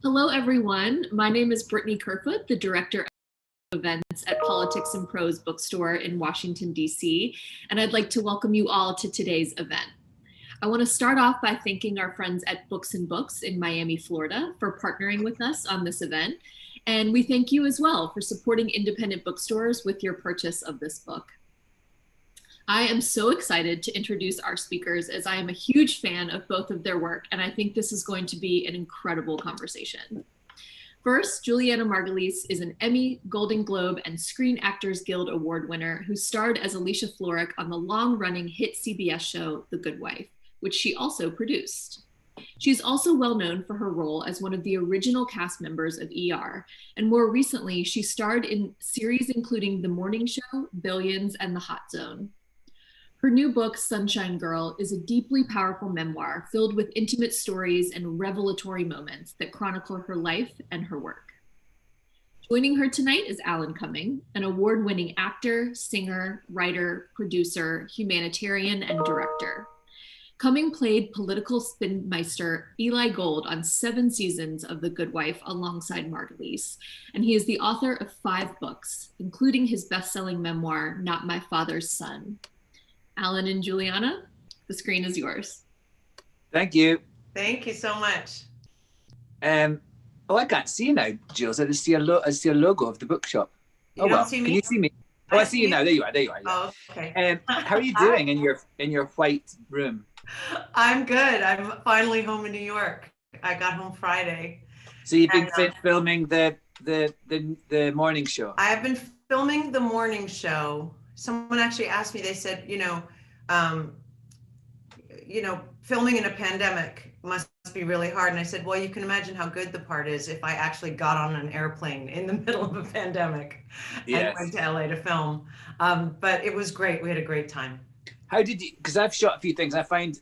Hello, everyone. My name is Brittany Kerfoot, the Director of Events at Politics and Prose bookstore in Washington, D.C., and I'd like to welcome you all to today's event. I want to start off by thanking our friends at Books and Books in Miami, Florida, for partnering with us on this event, and we thank you as well for supporting independent bookstores with your purchase of this book. I am so excited to introduce our speakers as I am a huge fan of both of their work, and I think this is going to be an incredible conversation. First, Juliana Margulies is an Emmy, Golden Globe, and Screen Actors Guild Award winner who starred as Alicia Florrick on the long-running hit CBS show The Good Wife, which she also produced. She's also well known for her role as one of the original cast members of ER, and more recently, she starred in series including The Morning Show, Billions, and The Hot Zone. Her new book, Sunshine Girl, is a deeply powerful memoir filled with intimate stories and revelatory moments that chronicle her life and her work. Joining her tonight is Alan Cumming, an award-winning actor, singer, writer, producer, humanitarian, and director. Cumming played political spinmeister Eli Gold on 7 seasons of The Good Wife alongside Margulies, and he is the author of 5 books, including his best-selling memoir, Not My Father's Son. Alan and Juliana, the screen is yours. Thank you. Thank you so much. I can't see you now, Jules. I see a logo of the bookshop. You don't see me? Can you see me? Oh, I see you now. There you are. Yeah. Oh, okay. How are you doing in your white room? I'm good. I'm finally home in New York. I got home Friday. So you've been filming the morning show. I have been filming the morning show. Someone actually asked me, they said, filming in a pandemic must be really hard. And I said, well, you can imagine how good the part is if I actually got on an airplane in the middle of a pandemic and went to LA to film. But it was great. We had a great time. How did you, because I've shot a few things, I find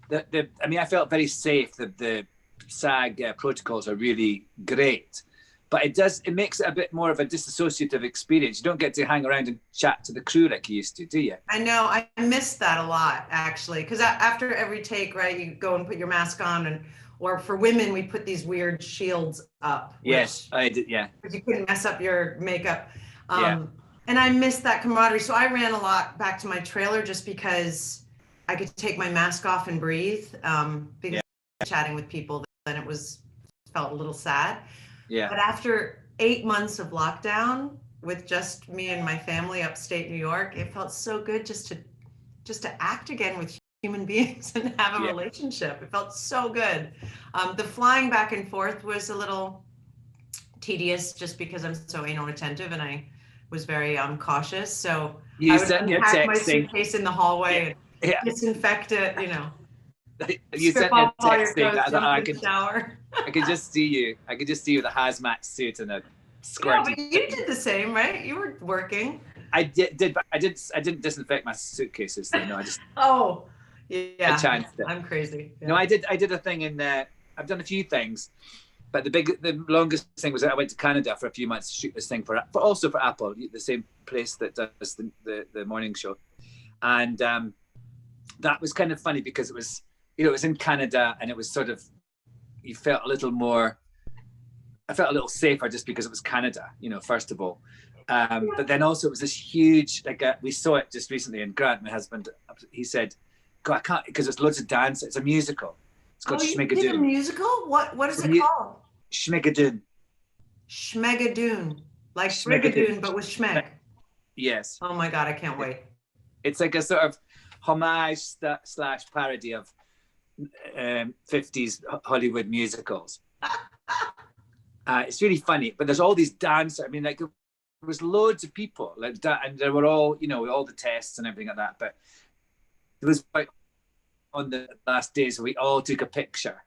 that I felt very safe. The SAG protocols are really great. But it makes it a bit more of a disassociative experience. You don't get to hang around and chat to the crew like you used to, do you? I know. I missed that a lot, actually, because after every take, right, you go and put your mask on, or for women, we put these weird shields up. Yes, I did. Yeah. Because you couldn't mess up your makeup. Yeah. And I missed that camaraderie. So I ran a lot back to my trailer just because I could take my mask off and breathe. Because chatting with people, then it felt a little sad. Yeah. But after 8 months of lockdown with just me and my family upstate New York, it felt so good just to act again with human beings and have a relationship. It felt so good. The flying back and forth was a little tedious just because I'm so anal retentive and I was very cautious. So I would unpack my suitcase in the hallway and disinfect it, You sent me a text thing that I could shower. I could just see you. I could just see you with a hazmat suit and a squirt. Yeah, but you did the same, right? You were working. I did, but I didn't disinfect my suitcases. So no, I just. Oh, yeah. I chanced it. I'm crazy. Yeah. No, I did a thing in. I've done a few things, but the longest thing was that I went to Canada for a few months to shoot this thing for also for Apple, the same place that does the morning show, and that was kind of funny because it was. It was in Canada and it was sort of, I felt a little safer just because it was Canada, first of all. But then also it was this huge, we saw it just recently, and Grant, my husband, he said, God, I can't, because there's loads of dance. It's a musical. It's called Schmigadoon. You did a musical? What is it called? Schmigadoon. Schmigadoon. Like Schmigadoon, but with Schmeg. Yes. Oh my God, I can't wait. It's like a sort of homage / parody of 50s Hollywood musicals. It's really funny, but there's all these dancers. I mean, there was loads of people like that, and they were all, all the tests and everything like that. But it was like on the last days we all took a picture,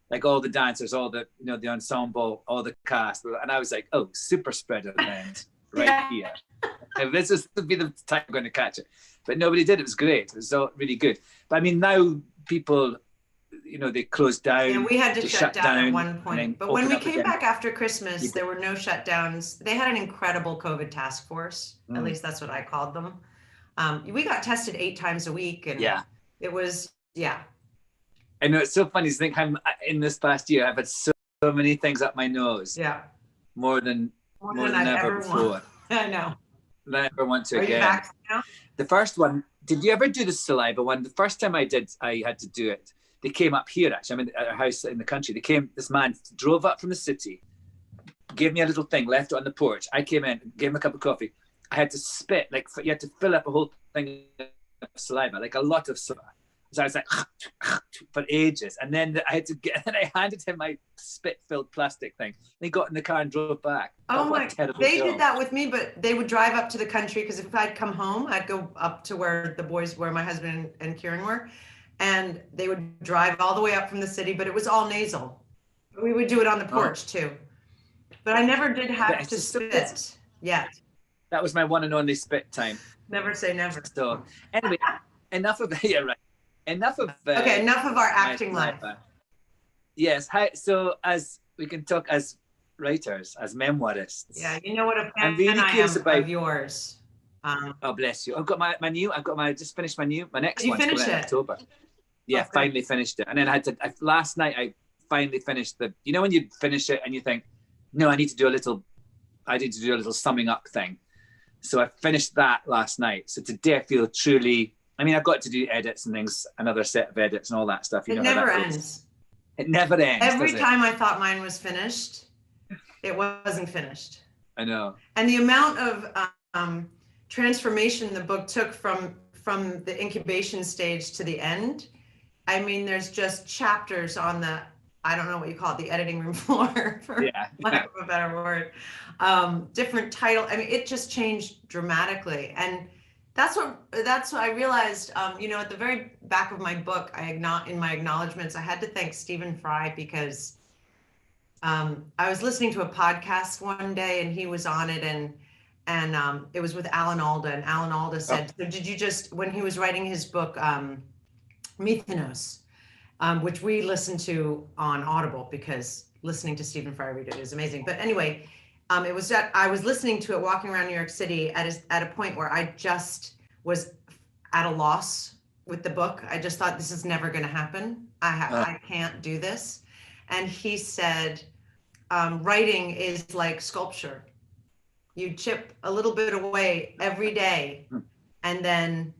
like all the dancers, all the the ensemble, all the cast, and I was like, oh, super spreader event right here. And this would be the time I'm going to catch it. But nobody did. It was great. It was all really good. But I mean, now people, they closed down. Yeah, we had to shut down at one point. But when we came back after Christmas, there were no shutdowns. They had an incredible COVID task force. At least that's what I called them. We got tested 8 times a week. And it was, I know, it's so funny to think in this past year, I've had so many things up my nose. Yeah. More than I've ever ever before. want. I know. Than I ever want to Are again. you back now? The first one, did you ever do the saliva one? The first time I did, I had to do it. They came up here, actually. I'm at a house in the country. This man drove up from the city, gave me a little thing, left it on the porch. I came in, gave him a cup of coffee. I had to spit, like you had to fill up a whole thing of saliva, like a lot of saliva. So I was like, for ages. And then I handed him my spit-filled plastic thing. They got in the car and drove back. Oh my, they job. did that with me, but they would drive up to the country because if I'd come home, I'd go up to where my husband and Kieran were, and they would drive all the way up from the city, but it was all nasal. We would do it on the porch too. But I never did have to spit yet. That was my one and only spit time. Never say never. So anyway, enough of yeah, right. Enough of okay. Enough of our acting life. Yes. So as we can talk as writers, as memoirists. Yeah, you know what a fan I'm really curious about of yours. Oh bless you! I just finished my next one. You finished it? In October. Yeah, okay. Finally finished it, and then last night I finally finished when you finish it and you think, no, I need to do a little summing up thing. So I finished that last night. So today I feel truly. I mean, I've got to do edits and things, another set of edits and all that stuff. It never ends. It never ends. Every time I thought mine was finished, it wasn't finished. I know. And the amount of transformation the book took from the incubation stage to the end. I mean, there's just chapters on the, I don't know what you call it, the editing room floor, for lack of a better word. Different title. I mean, it just changed dramatically. And that's what I realized, at the very back of my book, in my acknowledgements, I had to thank Stephen Fry because I was listening to a podcast one day and he was on it and it was with Alan Alda, and Alan Alda said, so did you just, when he was writing his book, Mythanos, which we listened to on Audible because listening to Stephen Fry read it is amazing. But anyway, it was that I was listening to it walking around New York City at a point where I just was at a loss with the book. I just thought, this is never going to happen. I can't do this. And he said, writing is like sculpture. You chip a little bit away every day, and then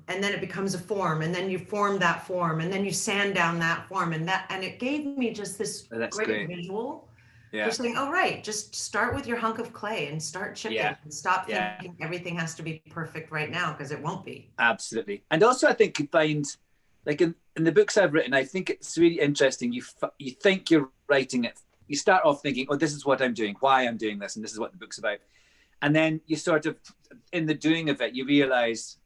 it becomes a form, and then you form that form, and then you sand down that form, and it gave me just this great visual. Yeah. Just saying, just start with your hunk of clay and start chipping and stop thinking everything has to be perfect right now, because it won't be. Absolutely. And also I think you find, like in the books I've written, I think it's really interesting. You think you're writing it. You start off thinking, oh, this is what I'm doing, why I'm doing this, and this is what the book's about. And then you sort of, in the doing of it, you realize,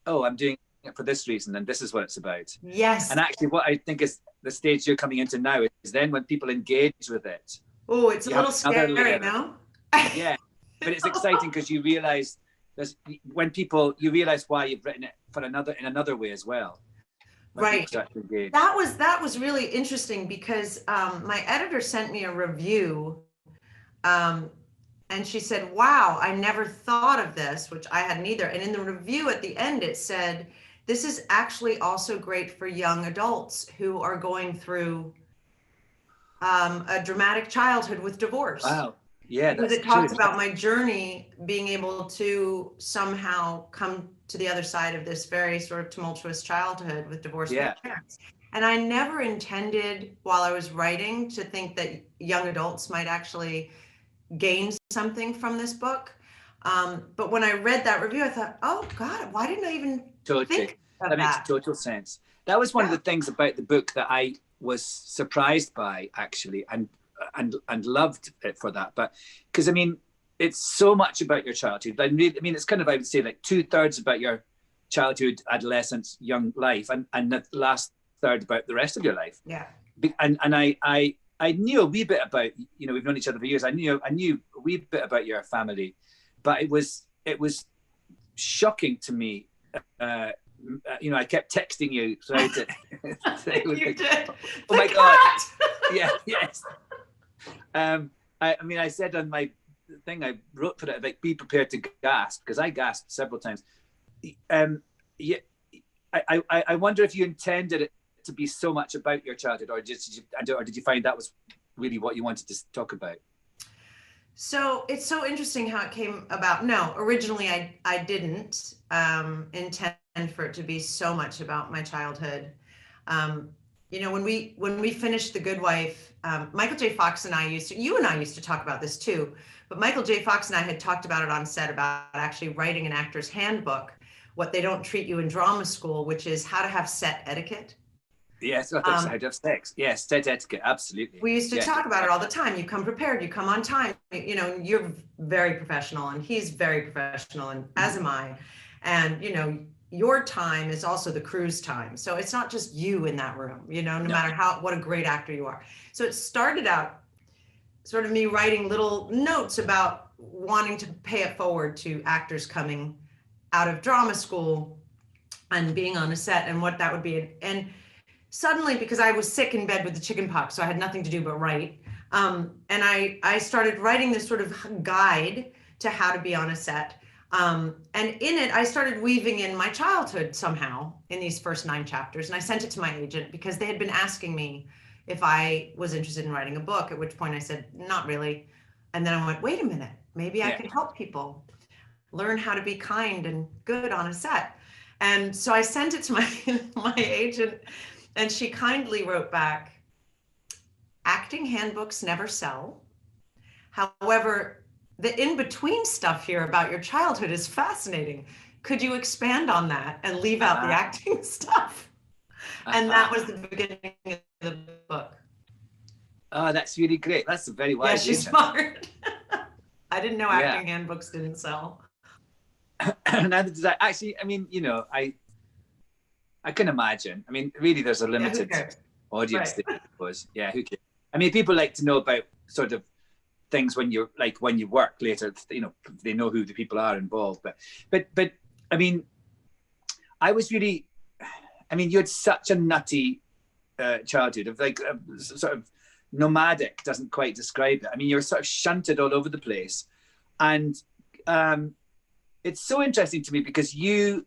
oh, I'm doing it for this reason, and this is what it's about. Yes. And actually what I think is the stage you're coming into now is then when people engage with it. Oh, it's a little scary right now. Yeah, but it's exciting because you realize you realize why you've written it in another way as well. Right. That was really interesting because my editor sent me a review, and she said, "Wow, I never thought of this," which I hadn't either. And in the review at the end, it said, "This is actually also great for young adults who are going through a dramatic childhood with divorce." Wow. Yeah. Because it talks about my journey being able to somehow come to the other side of this very sort of tumultuous childhood with divorced parents. And I never intended while I was writing to think that young adults might actually gain something from this book. But when I read that review, I thought, oh God, why didn't I even think of that? That makes total sense. That was one of the things about the book that I was surprised by, actually, and loved it for that. But because I mean, it's so much about your childhood. I mean, it's kind of, I would say, like 2/3 about your childhood, adolescence, young life, and the last third about the rest of your life. Yeah. And I knew a wee bit about, we've known each other for years. I knew a wee bit about your family, but it was shocking to me. I kept texting you throughout it. You did. Oh my God. Yeah. Yes. I said on my thing I wrote for it, like, be prepared to gasp, because I gasped several times. I wonder if you intended it to be so much about your childhood, or did you find that was really what you wanted to talk about? So it's so interesting how it came about. No, originally I didn't intend for it to be so much about my childhood. You know, when we finished The Good Wife, Michael J. Fox and I you and I used to talk about this too, but Michael J. Fox and I had talked about it on set, about actually writing an actor's handbook, what they don't treat you in drama school, which is how to have set etiquette. Yes, I thought how to have sex. Yes, set etiquette, absolutely. We used to talk about it all the time. You come prepared, you come on time. You know, you're very professional and he's very professional, and as am I. And, you know, your time is also the crew's time. So it's not just you in that room, you know, no matter what a great actor you are. So it started out sort of me writing little notes about wanting to pay it forward to actors coming out of drama school and being on a set and what that would be. And suddenly, because I was sick in bed with the chicken pox, so I had nothing to do but write. And I started writing this sort of guide to how to be on a set. And in it, I started weaving in my childhood somehow in these first 9 chapters. And I sent it to my agent because they had been asking me if I was interested in writing a book, at which point I said, not really. And then I went, wait a minute, maybe I can help people learn how to be kind and good on a set. And so I sent it to my agent, and she kindly wrote back, acting handbooks never sell. However, the in-between stuff here about your childhood is fascinating. Could you expand on that and leave out the acting stuff? And that was the beginning of the book. Oh, that's really great. That's a very wise. Yeah, she's smart. I didn't know acting handbooks didn't sell. Neither did I. Actually, I mean, you know, I can imagine. I mean, really, there's a limited audience there, I suppose. Yeah, who cares? I mean, people like to know about sort of things when you work later. You know, they know who the people are involved. But I mean, I was really. I mean, you had such a nutty childhood of like sort of nomadic. Doesn't quite describe it. I mean, you're sort of shunted all over the place, and it's so interesting to me because you,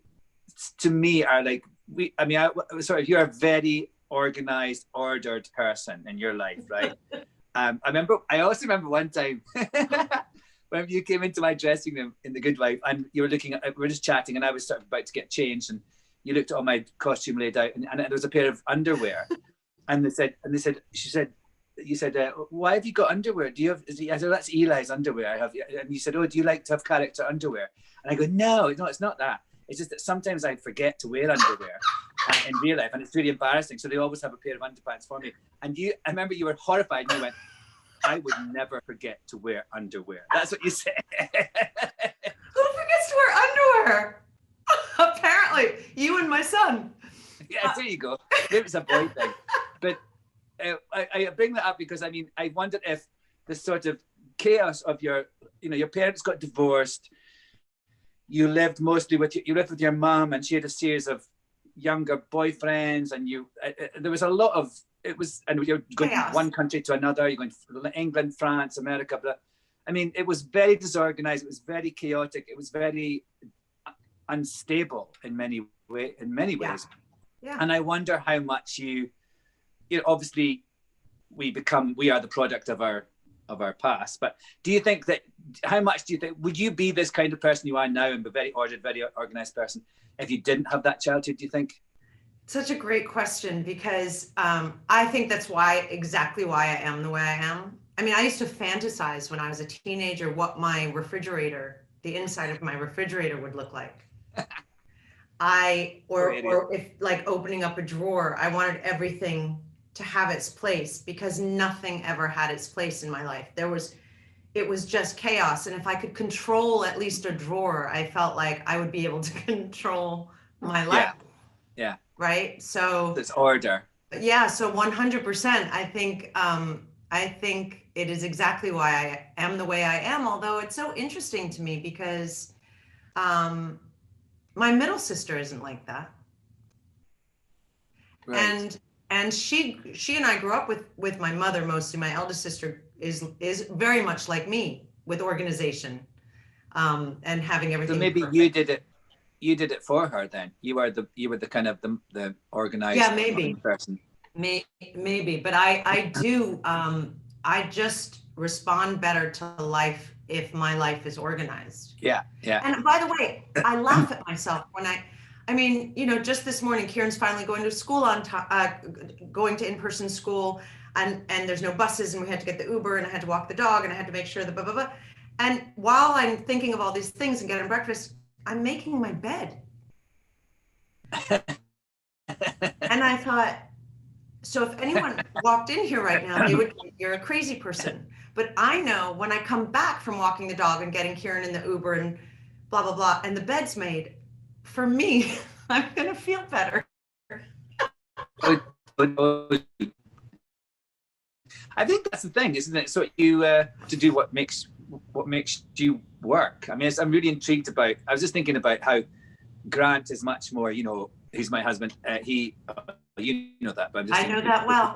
to me, are like. You're a very organized, ordered person in your life, right? I also remember one time when you came into my dressing room in The Good Wife, and you were looking at, we were just chatting, and I was sort of about to get changed, and you looked at all my costume laid out, and there was a pair of underwear, and you said, why have you got underwear? Do you have? I said, that's Eli's underwear. I have, and you said, oh, do you like to have character underwear? And I go, no, it's not that. It's just that sometimes I forget to wear underwear in real life, and it's really embarrassing. So they always have a pair of underpants for me. And I remember you were horrified, and you went, I would never forget to wear underwear. That's what you said. Who forgets to wear underwear? Apparently, you and my son. Yeah, there you go. Maybe it's a boy thing. But I bring that up because, I mean, I wondered if the sort of chaos of your parents got divorced. You lived mostly with your mum, and she had a series of younger boyfriends, and there was a lot of and you're going from one country to another. You're going from England, France, America. But I mean, it was very disorganized. It was very chaotic. It was very unstable in many ways. Yeah. And I wonder how much obviously we are the product of our past, but how much do you think, would you be this kind of person you are now and be very ordered, very organized person if you didn't have that childhood, do you think? Such a great question, because I think that's exactly why I am the way I am. I mean, I used to fantasize when I was a teenager what the inside of my refrigerator would look like. Or if like opening up a drawer, I wanted everything to have its place, because nothing ever had its place in my life. It was just chaos. And if I could control at least a drawer, I felt like I would be able to control my life. Yeah. Right. So it's order. Yeah. So 100%. I think it is exactly why I am the way I am. Although it's so interesting to me because my middle sister isn't like that. Right. And she and I grew up with my mother mostly. My eldest sister is very much like me with organization, and having everything. So maybe perfect. You did it for her then. You were the kind of the organized person. Maybe, but I do I just respond better to life if my life is organized. Yeah. And by the way, I laugh at myself when I mean, just this morning, Kieran's finally going to school on time, going to in-person school, and there's no buses, and we had to get the Uber, and I had to walk the dog, and I had to make sure that blah, blah, blah. And while I'm thinking of all these things and getting breakfast, I'm making my bed. And I thought, so if anyone walked in here right now, they would think you're a crazy person. But I know when I come back from walking the dog and getting Kieran in the Uber and blah, blah, blah, and the bed's made, for me, I'm going to feel better. I think that's the thing, isn't it? So you to do what makes you work. I mean, I'm really intrigued about. I was just thinking about how Grant is much more. Who's my husband? You know that, but I know that well.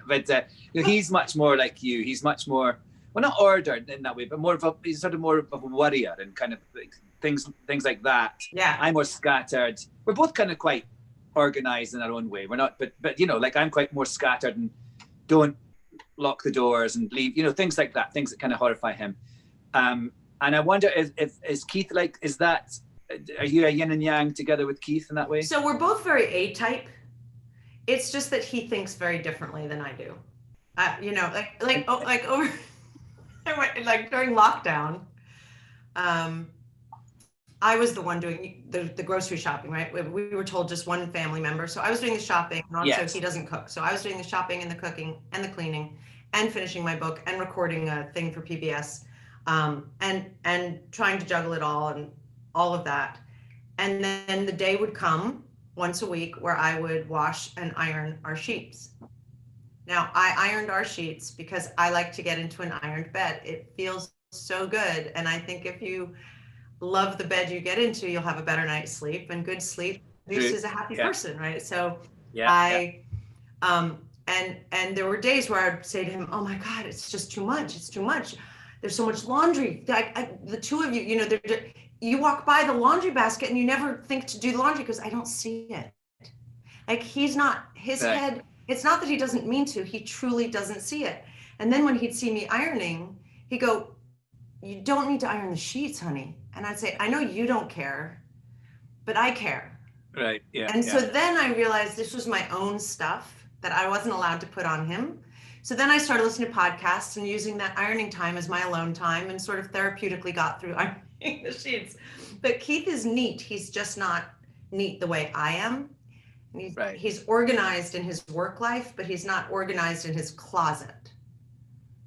But he's much more like you. He's much more, well, not ordered in that way, but he's sort of more of a worrier and kind of like things like that. Yeah. I'm more scattered. We're both kind of quite organized in our own way. We're not, but like I'm quite more scattered and don't lock the doors and leave, things like that, things that kind of horrify him. And I wonder if is Keith like, are you a yin and yang together with Keith in that way? So we're both very A-type. It's just that he thinks very differently than I do. During lockdown, I was the one doing the grocery shopping, right? We were told just one family member. So I was doing the shopping, and also he doesn't cook. So I was doing the shopping and the cooking and the cleaning and finishing my book and recording a thing for PBS, and trying to juggle it all and all of that. And then the day would come once a week where I would wash and iron our sheets. Now, I ironed our sheets because I like to get into an ironed bed. It feels so good. And I think if you love the bed you get into, you'll have a better night's sleep, and good sleep produces a happy person, right? So and there were days where I'd say to him, oh my God, it's just too much. It's too much. There's so much laundry. The two of you, you walk by the laundry basket and you never think to do the laundry because I don't see it. Like his head, it's not that he doesn't mean to, he truly doesn't see it. And then when he'd see me ironing, he'd go, you don't need to iron the sheets, honey. And I'd say, I know you don't care, but I care. Right, yeah. And so then I realized this was my own stuff that I wasn't allowed to put on him. So then I started listening to podcasts and using that ironing time as my alone time, and sort of therapeutically got through ironing the sheets. But Keith is neat. He's just not neat the way I am. He's organized in his work life, but he's not organized in his closet.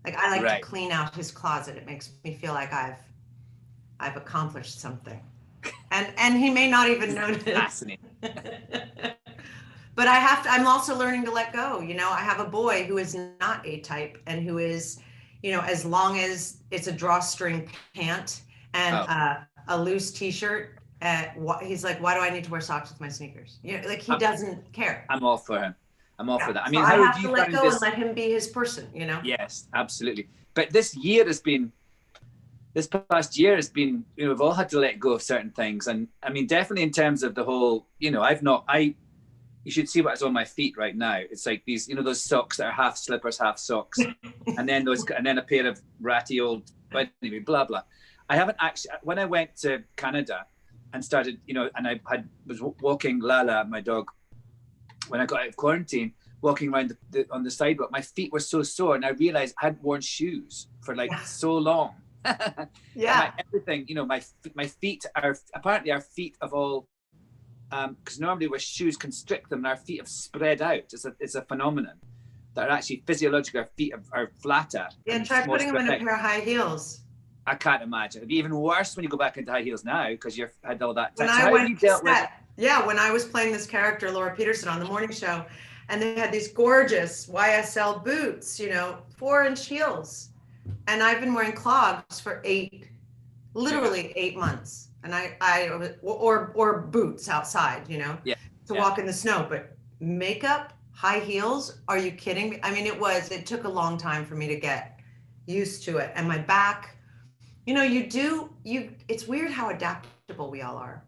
Like I like to clean out his closet. It makes me feel like I've accomplished something. And he may not even notice. Fascinating. But I'm also learning to let go. I have a boy who is not A-type and who is, as long as it's a drawstring pant and a loose t-shirt, he's like, why do I need to wear socks with my sneakers? He doesn't care. I'm all for him. I'm all for that. I mean, so how I have do you to let find go this? and let him be his person, Yes, absolutely. But this past year has been, we've all had to let go of certain things. And I mean, definitely in terms of the whole, you should see what's on my feet right now. It's like these, those socks that are half slippers, half socks. and then a pair of ratty old, but anyway, blah, blah. I haven't actually, when I went to Canada and started, and I was walking Lala, my dog, when I got out of quarantine, walking around on the sidewalk, my feet were so sore, and I realized I hadn't worn shoes for so long. Everything, my feet are feet of all, because normally where shoes constrict them, and our feet have spread out. It's a phenomenon that are actually physiologically our feet are flatter. Yeah, try putting them in a pair of high heels. I can't imagine. It'd be even worse when you go back into high heels now because you've had all that time. When I was playing this character, Laura Peterson, on the morning show, and they had these gorgeous YSL boots, 4-inch heels. And I've been wearing clogs for 8 months. And or boots outside, to walk in the snow. But makeup, high heels, are you kidding me? I mean, it took a long time for me to get used to it. And my back, it's weird how adaptable we all are.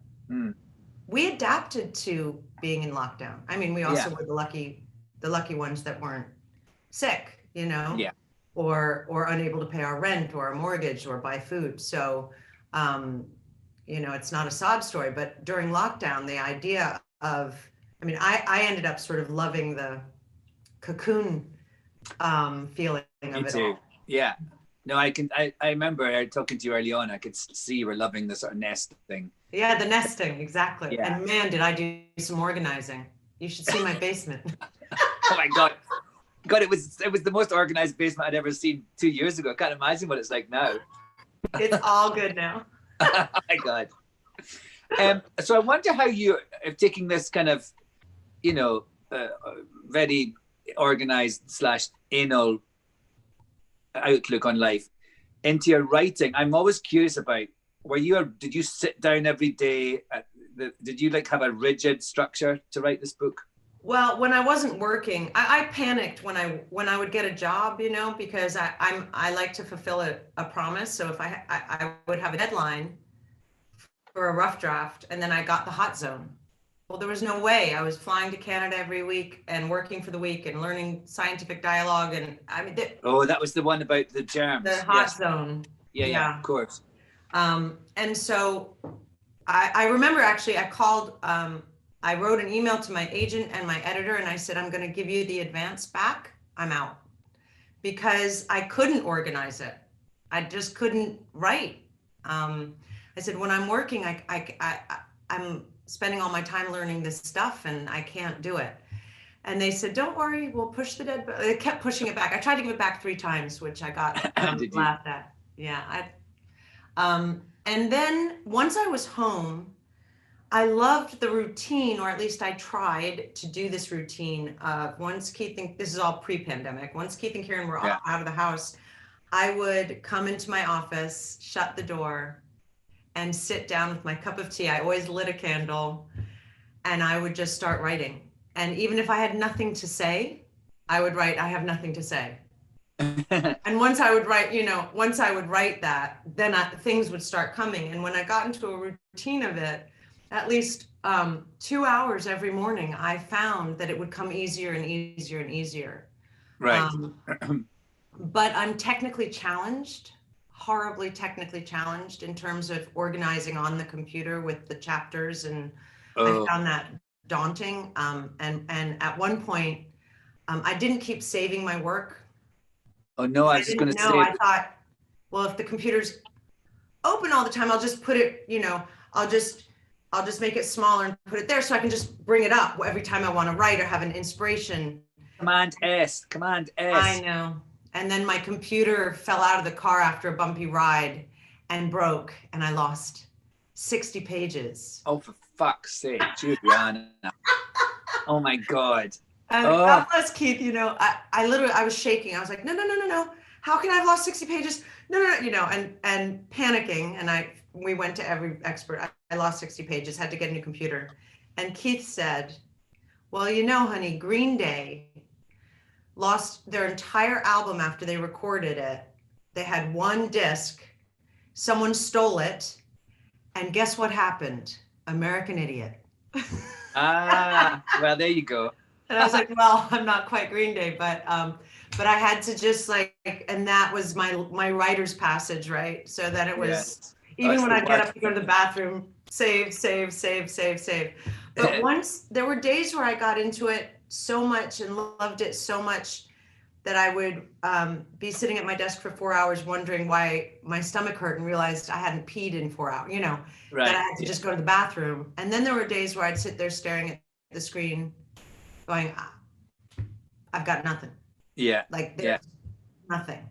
We adapted to being in lockdown. I mean, we also were the lucky ones that weren't sick, Yeah. or unable to pay our rent or our mortgage or buy food. So, you know, it's not a sob story, but during lockdown, the idea of, I mean, I ended up sort of loving the cocoon feeling of Me it too. all. Yeah. No, I remember talking to you early on. I could see you were loving the sort of nest thing. Yeah, the nesting, exactly. Yeah. And man, did I do some organizing. You should see my basement. Oh my God. God, it was the most organized basement I'd ever seen 2 years ago. I can't imagine what it's like now. It's all good now. Oh my God. So I wonder how you are taking this kind of, you know, very organized / anal outlook on life into your writing. I'm always curious about, did you sit down every day? Did you like have a rigid structure to write this book? Well, when I wasn't working, I panicked when I would get a job, you know, because I like to fulfill a promise. So if I would have a deadline for a rough draft, and then I got the hot zone. Well, there was no way. I was flying to Canada every week and working for the week and learning scientific dialogue. And I mean, that was the one about the germs. The hot zone. Yeah, of course. And so I remember actually I called, I wrote an email to my agent and my editor, and I said, I'm going to give you the advance back. I'm out, because I couldn't organize it. I just couldn't write. I said, when I'm working, I'm spending all my time learning this stuff and I can't do it. And they said, don't worry, we'll push the dead. They kept pushing it back. I tried to give it back 3 times, which I got laughed at. Yeah. And then once I was home, I loved the routine, or at least I tried to do this routine of once Keith and this is all pre-pandemic, once Keith and Kieran were out of the house, I would come into my office, shut the door, and sit down with my cup of tea. I always lit a candle, and I would just start writing. And even if I had nothing to say, I would write, I have nothing to say. And once I would write that, then things would start coming. And when I got into a routine of it, at least 2 hours every morning, I found that it would come easier and easier and easier. Right. But I'm technically challenged, horribly technically challenged in terms of organizing on the computer with the chapters. And I found that daunting. And at one point, I didn't keep saving my work. Oh no, I was just going to say. I thought, well, if the computer's open all the time, I'll just put it, you know, I'll just make it smaller and put it there so I can just bring it up every time I want to write or have an inspiration. Command S. I know. And then my computer fell out of the car after a bumpy ride and broke, and I lost 60 pages. Oh, for fuck's sake, Juliana. Oh my God. God bless Keith, you know, I was shaking. I was like, no. How can I have lost 60 pages? No, you know, and panicking. And we went to every expert. I lost 60 pages, had to get a new computer. And Keith said, well, you know, honey, Green Day lost their entire album after they recorded it. They had one disc. Someone stole it. And guess what happened? American Idiot. Well, there you go. And I was like, well, I'm not quite Green Day, but I had to just like, and that was my writer's passage, right? So that it was, even when I get up to go to the bathroom, save. But once, there were days where I got into it so much and loved it so much that I would be sitting at my desk for 4 hours wondering why my stomach hurt and realized I hadn't peed in 4 hours, you know, that I had to just go to the bathroom. And then there were days where I'd sit there staring at the screen going, I've got nothing. Yeah. Like there's nothing.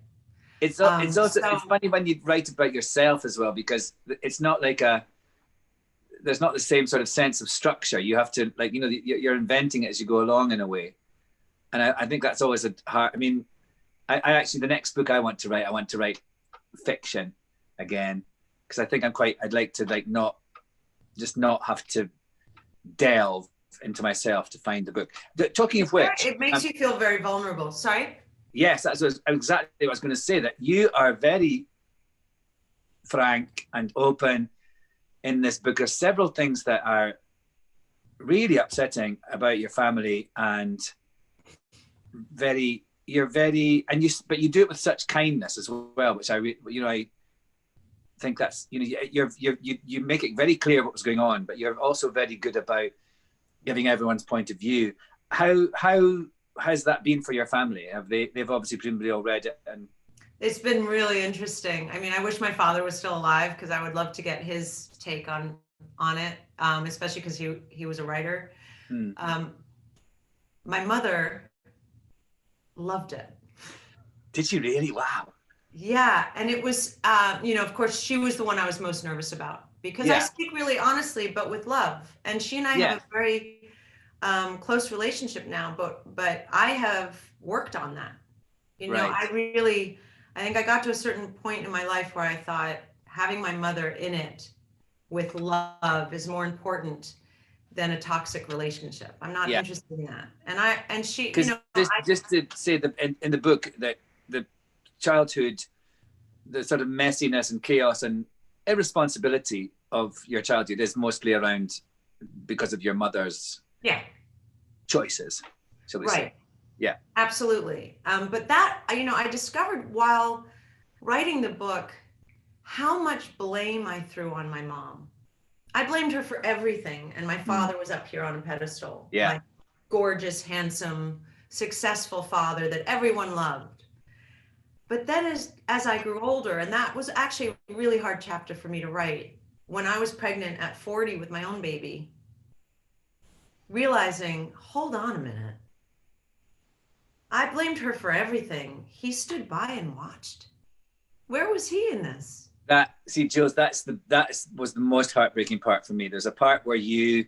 It's also it's funny when you write about yourself as well, because it's not like there's not the same sort of sense of structure. You have to, like, you know, you're inventing it as you go along in a way. And I think that's always a hard, I mean, I actually, the next book I want to write fiction again, because I think I'd like to like not have to delve into myself to find the book. Talking of which, it makes you feel very vulnerable. Sorry? Yes, that's exactly what I was going to say, that you are very frank and open in this book. There's several things that are really upsetting about your family and very you're very, but you do it with such kindness as well, which I think that's, you make it very clear what was going on, but you're also very good about giving everyone's point of view. How has that been for your family? They've obviously presumably all read it, and it's been really interesting. I mean, I wish my father was still alive, because I would love to get his take on it, especially because he was a writer. My mother loved it. Did she really? Wow. Yeah, and it was, of course, she was the one I was most nervous about, because I speak really honestly, but with love. And she and I have a very close relationship now, but I have worked on that. I think I got to a certain point in my life where I thought having my mother in it with love is more important than a toxic relationship. I'm not interested in that. And she, just to say that in the book, that the childhood, the sort of messiness and chaos and irresponsibility of your childhood is mostly around because of your mother's choices, shall we say. Yeah, absolutely. But that, I discovered while writing the book how much blame I threw on my mom. I blamed her for everything, and my father was up here on a pedestal. My gorgeous, handsome, successful father that everyone loved. But then as I grew older, and that was actually a really hard chapter for me to write, when I was pregnant at 40 with my own baby, realizing, hold on a minute. I blamed her for everything. He stood by and watched. Where was he in this? Jules, that was the most heartbreaking part for me. There's a part where you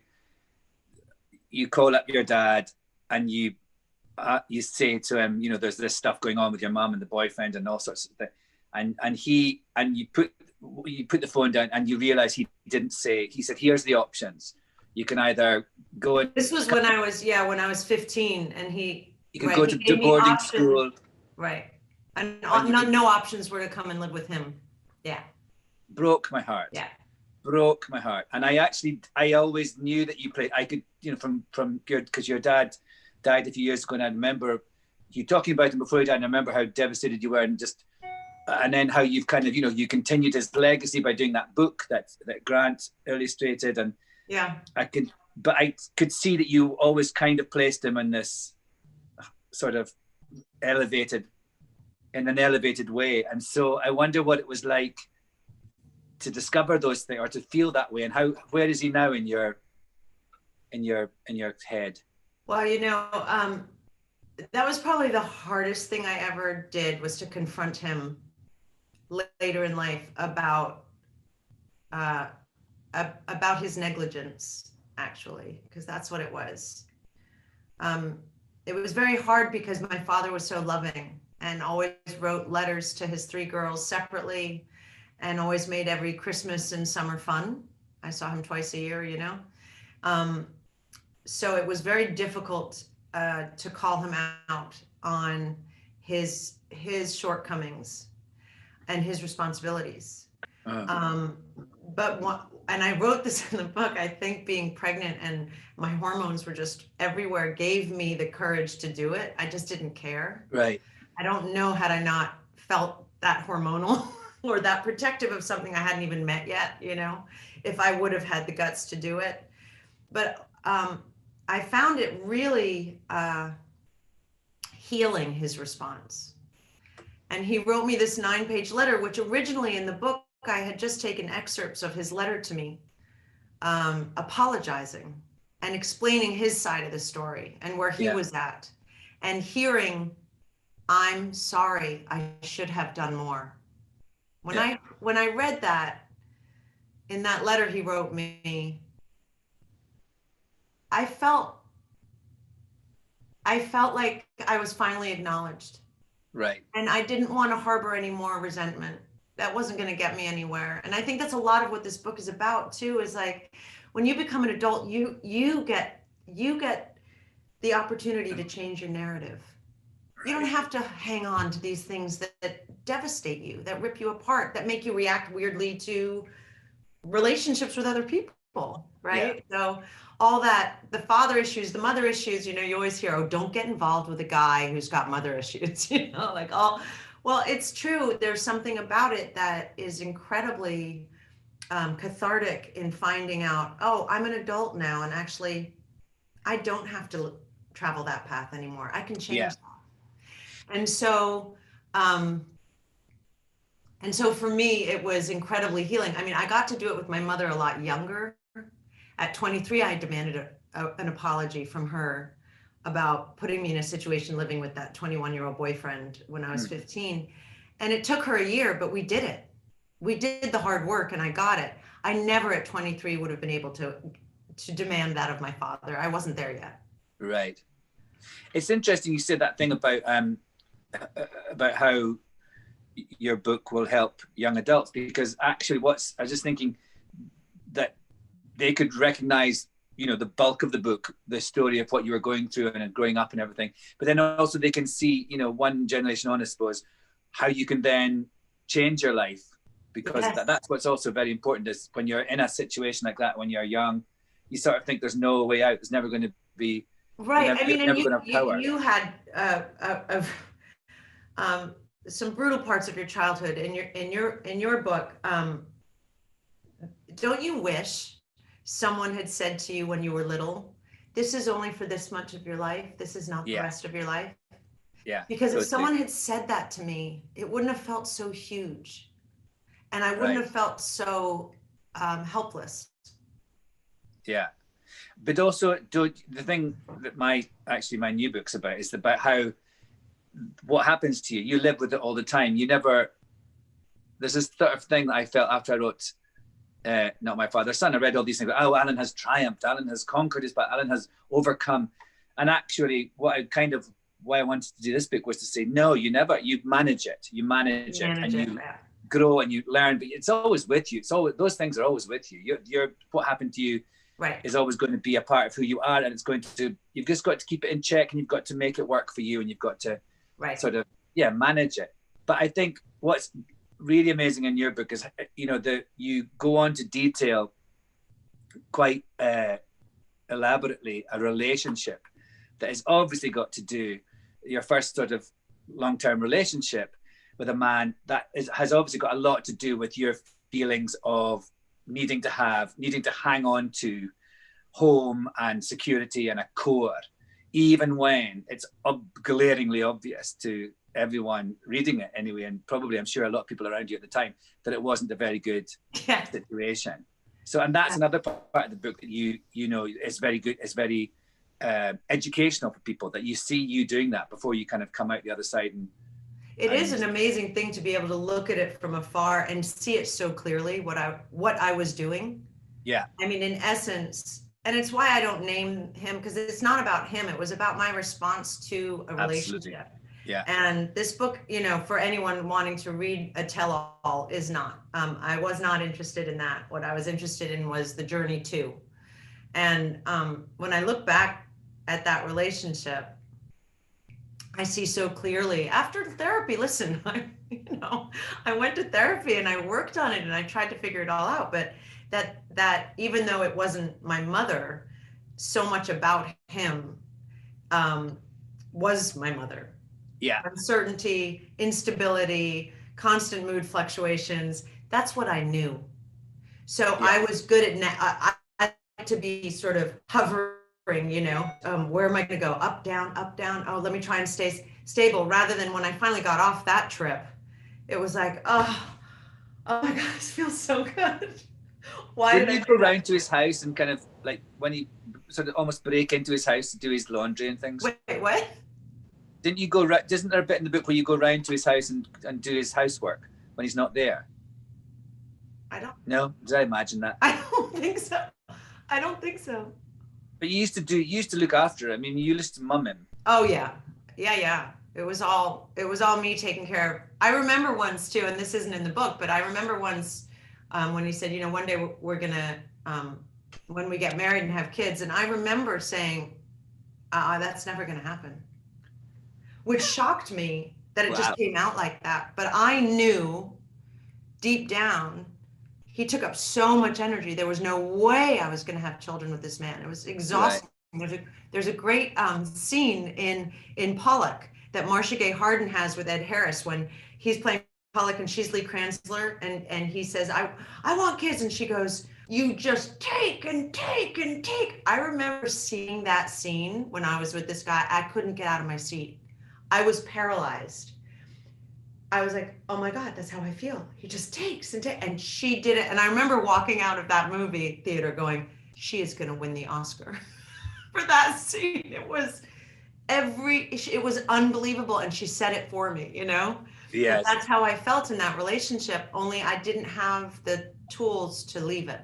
call up your dad and you say to him, there's this stuff going on with your mom and the boyfriend and all sorts of things, and you put the phone down and you realize he didn't say. He said, "Here's the options. You can either go and..." This was when I was 15, and you can go to boarding school, right? And no options were to come and live with him. Yeah. Broke my heart. Yeah. Broke my heart. And I always knew that you played. I could, from because your dad died a few years ago, and I remember you talking about him before he died. And I remember how devastated you were, and then how you've kind of, you continued his legacy by doing that book that Grant illustrated. And I could see that you always kind of placed him in this sort of elevated way. And so I wonder what it was like to discover those things, or to feel that way, and where is he now in your head? Well, that was probably the hardest thing I ever did, was to confront him later in life about his negligence, actually, because that's what it was. It was very hard because my father was so loving and always wrote letters to his 3 girls separately, and always made every Christmas and summer fun. I saw him twice a year, So it was very difficult to call him out on his shortcomings and his responsibilities. And I wrote this in the book, I think being pregnant and my hormones were just everywhere gave me the courage to do it. I just didn't care. Right. I don't know, had I not felt that hormonal or that protective of something I hadn't even met yet, if I would have had the guts to do it. But I found it really healing, his response. And he wrote me this 9-page letter, which originally in the book, I had just taken excerpts of his letter to me, apologizing and explaining his side of the story and where he was at, and hearing, "I'm sorry, I should have done more." When I read that, in that letter he wrote me, I felt like I was finally acknowledged. Right. And I didn't want to harbor any more resentment. That wasn't going to get me anywhere. And I think that's a lot of what this book is about too, is like, when you become an adult, you get the opportunity to change your narrative. You don't have to hang on to these things that devastate you, that rip you apart, that make you react weirdly to relationships with other people. right? So all that, the father issues, the mother issues, you always hear, oh, don't get involved with a guy who's got mother issues, like all, well, it's true. There's something about it that is incredibly cathartic in finding out, oh, I'm an adult now, and actually I don't have to travel that path anymore. I can change that. And so, for me, it was incredibly healing. I mean, I got to do it with my mother a lot younger. At 23, I demanded an apology from her about putting me in a situation living with that 21-year-old boyfriend when I was 15. And it took her a year, but we did it. We did the hard work and I got it. I never at 23 would have been able to demand that of my father. I wasn't there yet. Right. It's interesting you said that thing about how your book will help young adults, because actually I was just thinking that they could recognize, the bulk of the book, the story of what you were going through and growing up and everything, but then also they can see, one generation on, I suppose, how you can then change your life, because that's what's also very important, is when you're in a situation like that, when you're young, you sort of think there's no way out, there's never going to be right. You had some brutal parts of your childhood in your book. Don't you wish someone had said to you when you were little, this is only for this much of your life, this is not the rest of your life? Yeah. Because if someone had said that to me, it wouldn't have felt so huge, and I wouldn't have felt so helpless. Yeah. But also, the thing that my new book's about is about how, what happens to you. You live with it all the time. There's this sort of thing that I felt after I wrote Not My Father's Son. I read all these things, oh, Alan has triumphed, Alan has conquered his path, Alan has overcome. And actually, why I wanted to do this book was to say, no, you manage it. You manage it, and you grow and you learn, but it's always with you. Those things are always with you. What happened to you is always going to be a part of who you are, and you've just got to keep it in check, and you've got to make it work for you, and you've got to sort of manage it. But I think what's really amazing in your book is you go on to detail quite elaborately a relationship that has obviously got to do, your first sort of long-term relationship with a man, that has obviously got a lot to do with your feelings of needing to hang on to home and security and a core, even when it's glaringly obvious to everyone reading it anyway, and probably I'm sure a lot of people around you at the time, that it wasn't a very good situation. So, and that's another part of the book that is very good, is very educational for people, that you see you doing that before you kind of come out the other side. And it is an amazing thing to be able to look at it from afar and see it so clearly, what I was doing. Yeah. I mean, in essence, and it's why I don't name him, because it's not about him. It was about my response to a relationship. Absolutely. Yeah. And this book, for anyone wanting to read a tell-all, is not. I was not interested in that. What I was interested in was the journey to. And when I look back at that relationship, I see so clearly after therapy. Listen, I went to therapy and I worked on it and I tried to figure it all out. But that even though it wasn't my mother, so much about him was my mother. Yeah. Uncertainty, instability, constant mood fluctuations. That's what I knew. So I was good at I like to be sort of hovering, where am I going to go? Up, down, up, down. Oh, let me try and stay stable. Rather than when I finally got off that trip, it was like, oh my God, this feels so good. Why did you go round to his house and kind of like when he sort of almost break into his house to do his laundry and things? Wait, what? Didn't you go? Isn't there a bit in the book where you go round to his house and do his housework when he's not there? I don't. No, did I imagine that? I don't think so. But you used to look after him. I mean, you used to mum him. Oh yeah. It was all me taking care of. I remember once too, and this isn't in the book, but I remember once when he said, one day we're gonna, when we get married and have kids, and I remember saying, that's never gonna happen. Which shocked me that it just came out like that. But I knew deep down he took up so much energy. There was no way I was going to have children with this man. It was exhausting. Right. There's a great scene in Pollock that Marcia Gay Harden has with Ed Harris when he's playing Pollock and she's Lee Kranzler, and he says, I want kids, and she goes, you just take and take and take. I remember seeing that scene when I was with this guy. I couldn't get out of my seat. I was paralyzed. I was like, oh my God, that's how I feel. He just takes and takes. And she did it. And I remember walking out of that movie theater going, she is going to win the Oscar for that scene. It was unbelievable. And she said it for me, you know? Yes. But that's how I felt in that relationship, only I didn't have the tools to leave it.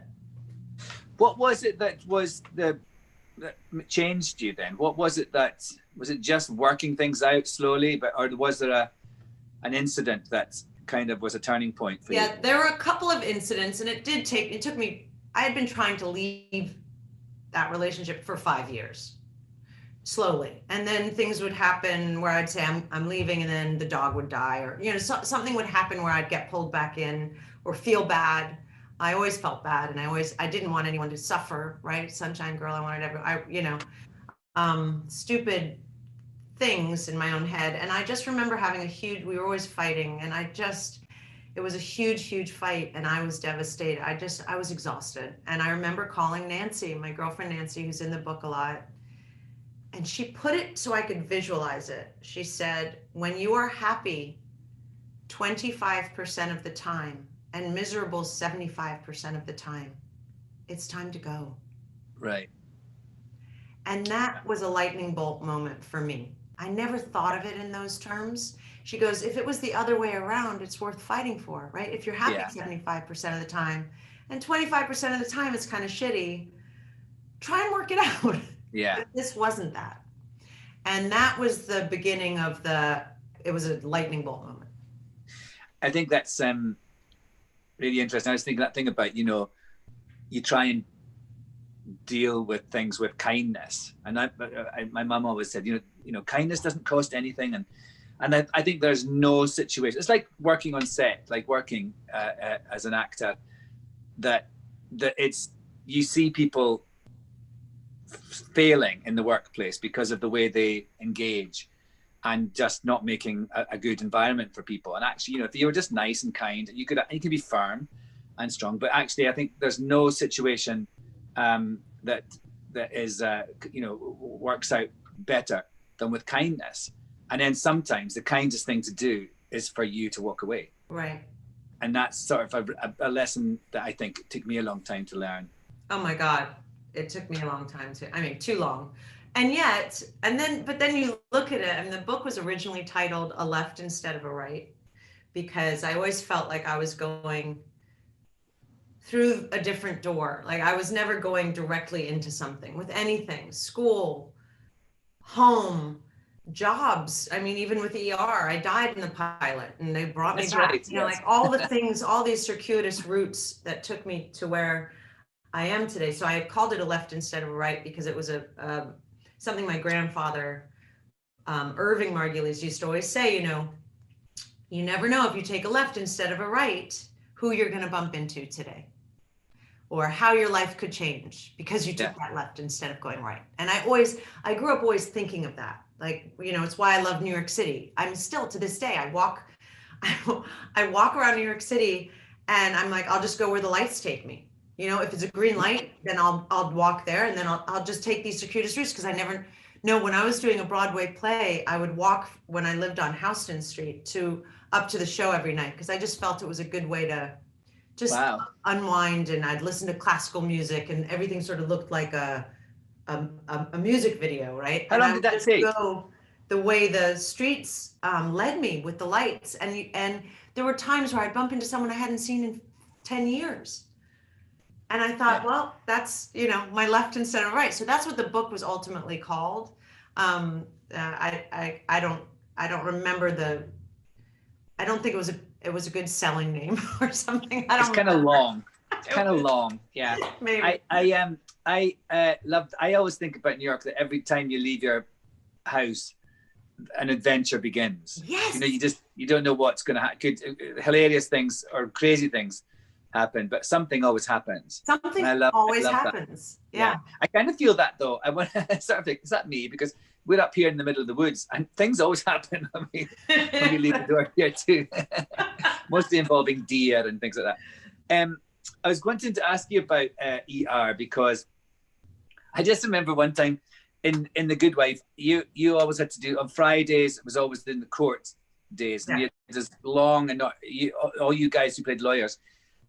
What was it that changed you then? What was it was it just working things out slowly, or was there an incident that kind of was a turning point for you? Yeah, there were a couple of incidents, and it took me, I had been trying to leave that relationship for 5 years, slowly. And then things would happen where I'd say, I'm leaving, and then the dog would die, or, you know, something would happen where I'd get pulled back in or feel bad. I always felt bad, and I didn't want anyone to suffer, right? Sunshine girl, I wanted stupid things in my own head. And I just remember having we were always fighting, and it was a huge fight, and I was devastated. I was exhausted. And I remember calling Nancy, my girlfriend Nancy, who's in the book a lot, and she put it so I could visualize it. She said, when you are happy 25% of the time and miserable 75% of the time, it's time to go. Right. And that was a lightning bolt moment for me. I never thought of it in those terms. She goes, if it was the other way around, it's worth fighting for, right? If you're happy 75% of the time and 25% of the time it's kind of shitty, try and work it out. Yeah. But this wasn't that. And that was the beginning of it was a lightning bolt moment. I think that's really interesting. I was thinking that thing about, you know, you try and deal with things with kindness. And my mum always said, you know, kindness doesn't cost anything. And I think there's no situation. It's like working on set, like working as an actor, that you see people failing in the workplace because of the way they engage and just not making a good environment for people. And actually, you know, if you were just nice and kind, you could be firm and strong. But actually, I think there's no situation that is works out better than with kindness. And then sometimes the kindest thing to do is for you to walk away. Right. And that's sort of a lesson that I think took me a long time to learn. Oh my God. It took me a long time too long. But then you look at it, and the book was originally titled A Left Instead of a Right, because I always felt like I was going through a different door. Like I was never going directly into something with anything, school, home, jobs. I mean, even with ER, I died in the pilot and they brought me back. Right, you know, like all the things, all these circuitous routes that took me to where I am today. So I called it A Left Instead of a Right because it was something my grandfather, Irving Margulies, used to always say, you know, you never know if you take a left instead of a right, who you're going to bump into today, or how your life could change because you took that left instead of going right. And I grew up always thinking of that. Like, you know, it's why I love New York City. I'm still, to this day, I walk around New York City and I'm like, I'll just go where the lights take me. You know, if it's a green light, then I'll walk there, and then I'll just take these circuitous routes, because I never know. When I was doing a Broadway play, I would walk, when I lived on Houston Street, up to the show every night, because I just felt it was a good way to just unwind. And I'd listen to classical music, and everything sort of looked like a music video, right? How long did that take? Go the way the streets led me with the lights, and there were times where I'd bump into someone I hadn't seen in 10 years. And I thought, well, that's, you know, my left instead of right. So that's what the book was ultimately called. I don't remember I don't think it was a good selling name or something. It's kind of long. It's kind of long. Yeah. Maybe. I always think about New York, that every time you leave your house, an adventure begins. Yes. You know, you don't know what's going to happen. Hilarious things or crazy things happen, but something always happens. Something always happens. Yeah. I kind of feel that though. I want to sort of think, is that me? Because we're up here in the middle of the woods and things always happen when we leave the door here too. Mostly involving deer and things like that. I was wanting to ask you about ER because I just remember one time in The Good Wife, you always had to do on Fridays. It was always in the court days, and you had this long and all you guys who played lawyers,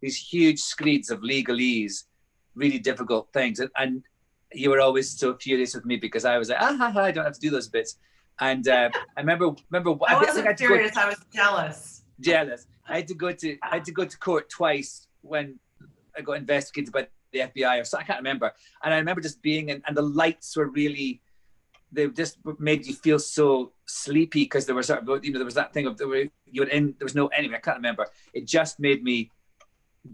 these huge screeds of legalese, really difficult things, and you were always so furious with me because I was like, I don't have to do those bits. And I remember. I wasn't furious. I was jealous. Jealous. I had to go to court twice when I got investigated by the FBI or something. I can't remember. And I remember just being in, and the lights were really, they just made you feel so sleepy because there was sort of, there was that thing of there was no anyway. I can't remember. It just made me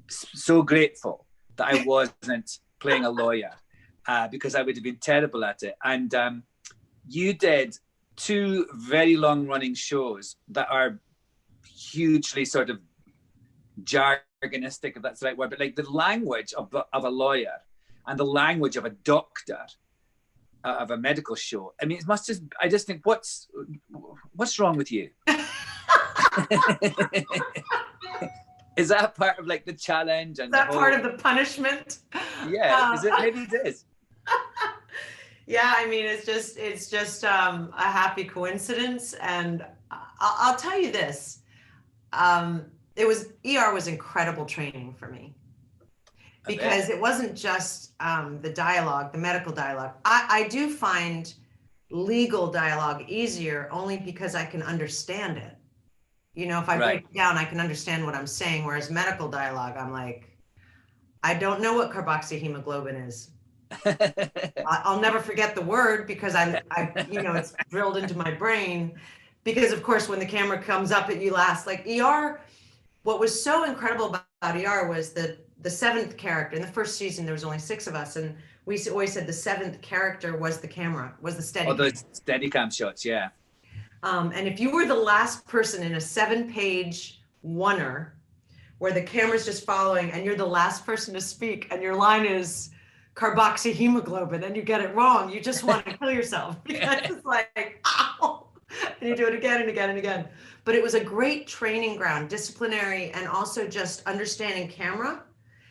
so grateful that I wasn't playing a lawyer because I would have been terrible at it. And you did 2 very long running shows that are hugely sort of jargonistic, if that's the right word, but like the language of a lawyer and the language of a doctor of a medical show. I mean, it must just, I just think, what's wrong with you? Is that part of like the challenge? And is that part of the punishment? Yeah, is it? Maybe it is. Yeah, I mean, it's just a happy coincidence. And I'll tell you this, ER was incredible training for me because it wasn't just the dialogue, the medical dialogue. I do find legal dialogue easier only because I can understand it. You know, if I break it down, I can understand what I'm saying. Whereas medical dialogue, I'm like, I don't know what carboxyhemoglobin is. I'll never forget the word because I it's drilled into my brain. Because of course, when the camera comes up at you last, like ER, what was so incredible about ER was that the 7th character in the first season, there was only 6 of us, and we always said the 7th character was the camera, was the steady. Oh, those Steadicam shots, yeah. And if you were the last person in a 7-page oneer where the camera's just following and you're the last person to speak and your line is carboxyhemoglobin and you get it wrong, you just want to kill yourself because it's like, ow, and you do it again and again and again. But it was a great training ground, disciplinary, and also just understanding camera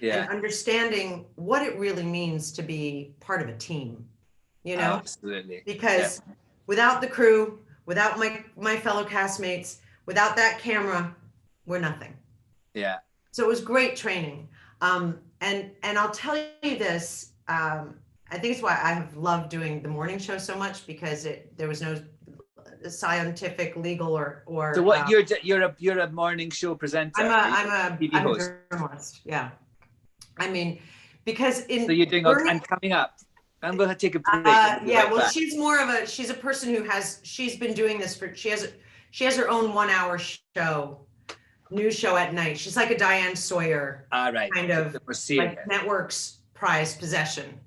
and understanding what it really means to be part of a team, you know? Absolutely. Because without the crew, without my fellow castmates, without that camera, we're nothing. Yeah. So it was great training. And I'll tell you this, I think it's why I have loved doing the morning show so much, because there was no scientific, legal or so what you're a morning show presenter. I'm a journalist. Yeah. I mean, because so you're doing and coming up. I'm going to take a break. Well, she's a person who she's been doing this she has her own 1-hour show, news show at night. She's like a Diane Sawyer kind of like network's prized possession.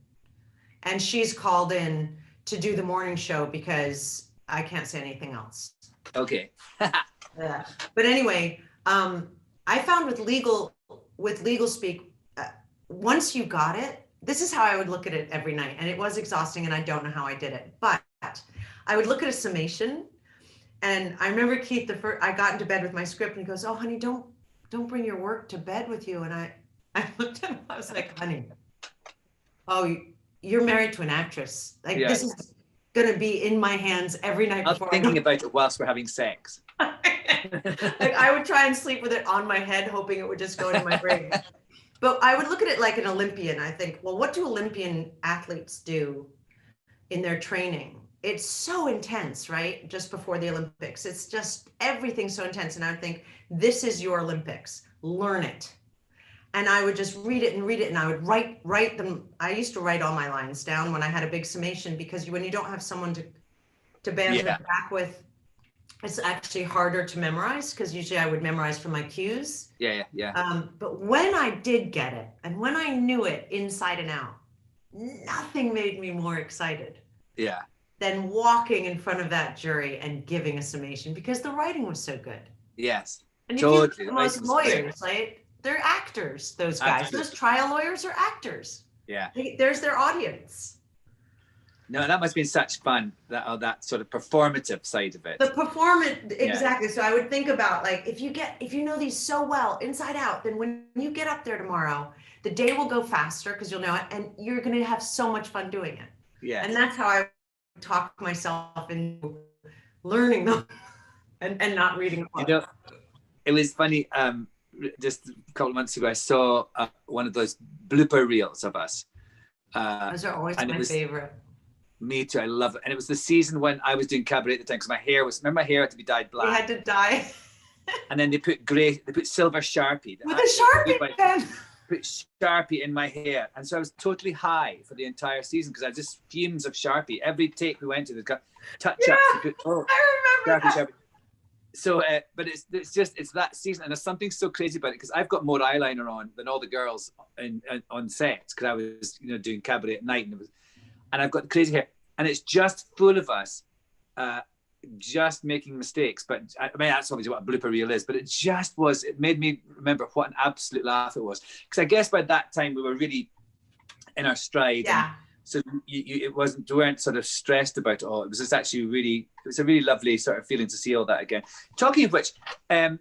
And she's called in to do the morning show because I can't say anything else. Okay. But anyway, I found with legal speak, once you got it, this is how I would look at it every night. And it was exhausting and I don't know how I did it, but I would look at a summation. And I remember Keith, I got into bed with my script and he goes, "Oh, honey, don't bring your work to bed with you." And I looked at him, I was like, "Honey, you're married to an actress. Like this is going to be in my hands every night before." I'm thinking about it whilst we're having sex. Like I would try and sleep with it on my head, hoping it would just go into my brain. But I would look at it like an Olympian. I think, well, what do Olympian athletes do in their training? It's so intense, right? Just before the Olympics. It's just everything's so intense. And I would think, this is your Olympics. Learn it. And I would just read it, and I would write them. I used to write all my lines down when I had a big summation, because when you don't have someone to banter back with, it's actually harder to memorize, because usually I would memorize from my cues. Yeah. But when I did get it, and when I knew it inside and out, nothing made me more excited. Yeah. Than walking in front of that jury and giving a summation, because the writing was so good. Yes. And you totally. Most lawyers, right? they're actors, those guys. Absolutely. Those trial lawyers are actors. Yeah. There's their audience. No, that must have been such fun, that sort of performative side of it. The performance, exactly. So I would think about, like, if you know these so well inside out, then when you get up there tomorrow, the day will go faster because you'll know it, and you're going to have so much fun doing it. Yeah. And that's how I talk myself into learning them and not reading them. You know, it was funny. Just a couple of months ago, I saw one of those blooper reels of us. Those are always my favorite. Me too. I love it. And it was the season when I was doing cabaret at the time, because remember my hair had to be dyed black. We had to dye. And then they put silver Sharpie. With a Sharpie pen. Put Sharpie in my hair. And so I was totally high for the entire season because I had just fumes of Sharpie. Every take we went to, they've got touch-ups. I remember that. Sharpie. So, but it's that season, and there's something so crazy about it because I've got more eyeliner on than all the girls on set because I was, doing cabaret at night, and I've got crazy hair, and it's just full of us, just making mistakes. But I mean, that's obviously what a blooper reel is. But it made me remember what an absolute laugh it was, because I guess by that time we were really in our stride. Yeah. So you weren't sort of stressed about it all. It was just actually it was a really lovely sort of feeling to see all that again. Talking of which, about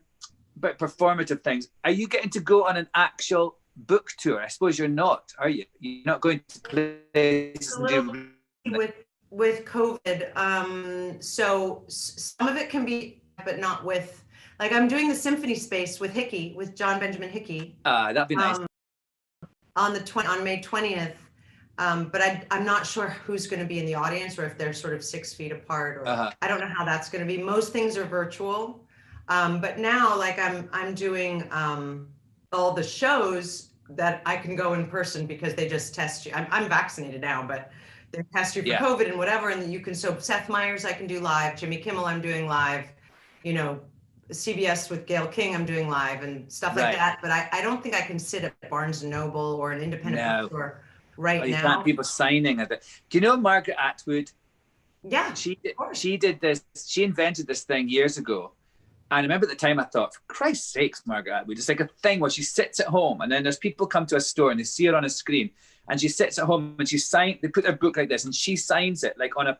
performative things, are you getting to go on an actual book tour? I suppose you're not, are you? You're not going to places and do... With COVID, so some of it can be, but not with, like, I'm doing the Symphony Space with John Benjamin Hickey. That'd be nice. On May 20th. But I'm not sure who's going to be in the audience, or if they're sort of 6 feet apart, or I don't know how that's going to be. Most things are virtual. But now, like, I'm doing all the shows that I can go in person because they just test you. I'm vaccinated now, but they test you for COVID and whatever. And you can, so Seth Meyers, I can do live. Jimmy Kimmel, I'm doing live. CBS with Gayle King, I'm doing live and stuff like that. But I don't think I can sit at Barnes & Noble or an independent bookstore now. You can't, people signing at it. Do you know Margaret Atwood? Yeah. She did this, she invented this thing years ago. And I remember at the time I thought, for Christ's sakes, Margaret Atwood, it's like a thing where she sits at home and then there's people come to a store and they see her on a screen and she sits at home and they put their book like this and she signs it like on a